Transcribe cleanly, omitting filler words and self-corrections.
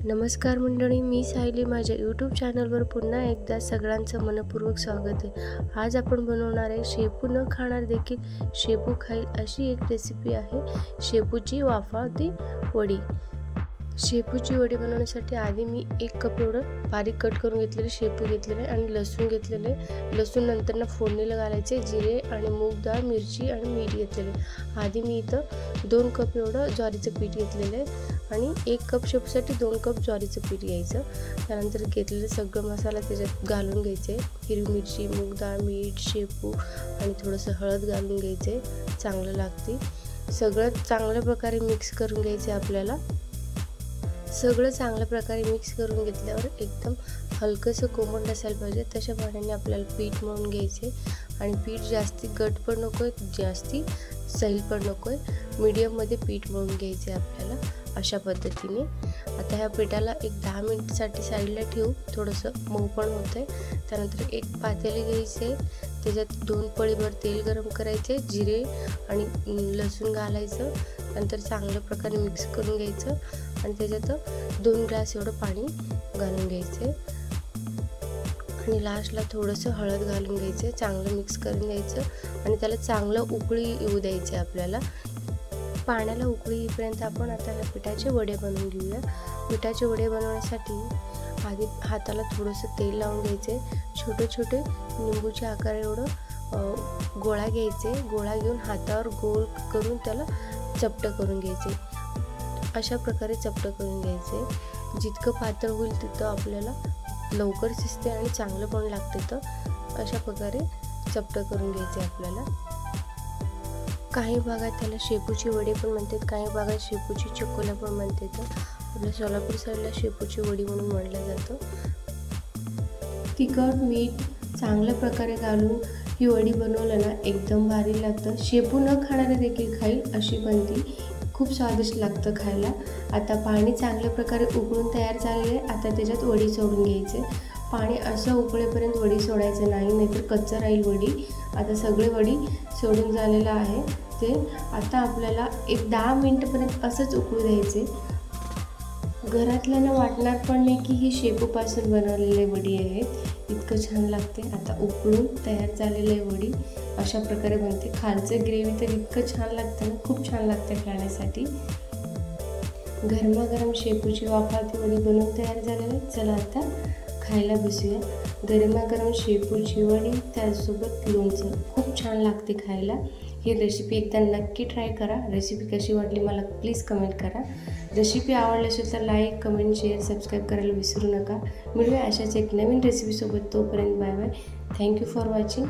नमस्कार मंडळी, मी सायली. माझ्या यूट्यूब चॅनलवर पुन्हा एकदा सगळ्यांचं मनपूर्वक स्वागत आहे. आज आपण बनवणार आहे शेपू न खाणार देखील शेपू खाईल अशी एक रेसिपी आहे, शेपूची वाफाळती वडी. शेपूची वडी बनवण्यासाठी आधी मी 1 कप एवढं बारीक कट करून घेतलेले शेपू घेतलेले आणि लसूण घेतलेले. लसूण नंतर फोडणीला घालायचे. जिरे आणि मूग डाळ, मिरची आणि मीठ घेतलेले. आधी मी इथं 2 कप एवढं ज्वारीचं पीठ घेतलेलं आहे आणि 1 कप शेपूसाठी 2 कप ज्वारीचं पीठ घ्यायचं. त्यानंतर घेतलेलं सगळं मसाला त्याच्यात घालून घ्यायचे. हिरवी मिरची, मूग डाळ, मीठ, शेपू आणि थोडंसं हळद घालून घ्यायचे. चांगलं लागते. सगळं चांगल्या प्रकारे मिक्स करून घ्यायचे. आपल्याला सगळं चांगल्या प्रकारे मिक्स करून घेतल्यावर एकदम हलकंसं कोमट असायला पाहिजे तशा पाण्याने आपल्याला पीठ मळून घ्यायचे. आणि पीठ जास्ती घट पण नको आहे, जास्ती सैल पण नको आहे, मीडियममध्ये पीठ मळून घ्यायचे आपल्याला अशा पद्धतीने. आता ह्या पिठाला एक 10 मिनिटसाठी साईडला ठेवू. थोडंसं मऊ पण होतं आहे. त्यानंतर एक पातेले घ्यायचे. त्याच्यात 2 पळीभर तेल गरम करायचे. जिरे आणि लसूण घालायचं. नंतर चांगल्या प्रकारे मिक्स करून घ्यायचं आणि त्याच्यात 2 ग्लास एवढं पाणी घालून घ्यायचे आणि लास्टला थोडंसं हळद घालून घ्यायचे. चांगलं मिक्स करून घ्यायचं आणि त्याला चांगलं उकळी येऊ द्यायचे. आपल्याला पाण्याला उकळी येईपर्यंत आपण आता ह्या पिठाचे वडे बनवून घेऊया. पिठाचे वडे बनवण्यासाठी आधी हाताला थोडंसं तेल लावून घ्यायचे. छोटे छोटे लिंबूच्या आकार एवढं गोळा घ्यायचे. गोळा घेऊन हातावर गोल करून त्याला चपटं करून घ्यायचे. अशा प्रकारे चपटं करून घ्यायचे. जितकं पातळ होईल तितकं आपल्याला लवकर शिजते आणि चांगलं पण लागते. तर अशा प्रकारे चपटं करून घ्यायचे आपल्याला. काही भागात त्याला शेपूची वडी पण म्हणतात, काही भागात शेपूची चकोल्या पण म्हणतात. आपल्या सोलापूर साईडला शेपूची वडी म्हणून म्हटलं जातं. तिखट मीठ चांगल्या प्रकारे घालून ही वडी बनवलं ना एकदम भारी लागतं. शेपू न खाणारे देखील खाईल अशी बनती. खूप स्वादिष्ट लागतं खायला. आता पाणी चांगल्या प्रकारे उकळून तयार झालेले. आता त्याच्यात वडी सोडून घ्यायचे. पाणी असं उकळेपर्यंत वडी सोडायचं नाही, नाहीतर कच्चं राहील वडी. आता सगळे वडी सोडून झालेलं आहे ते. आता आपल्याला एक 10 मिनिटपर्यंत असंच उकळू द्यायचे. घरातल्यांना वाटणार पण नाही की ही शेपूपासून बनवलेले वडी आहेत. इतकं छान लागते. आता उकळून तयार झालेले आहे वडी अशा प्रकारे बनते. खालचं ग्रेव्ही तर इतकं छान लागतं ना, खूप छान लागते खाण्यासाठी. गरमागरम शेपूची वाफाळती वडी बनवून तयार झालेली. चला आता खायला बसूया. गरमागरम शेपूची वडी त्यासोबत लोणचं खूप छान लागते खायला. ही रेसिपी एकदा नक्की ट्राय करा. रेसिपी कशी वाटली मला प्लीज कमेंट करा. रेसिपी आवडली असेल तर लाईक, कमेंट, शेअर, सबस्क्राईब करायला विसरू नका. मिळूया अशाच एक नवीन रेसिपीसोबत. तोपर्यंत bye bye. Thank you for watching.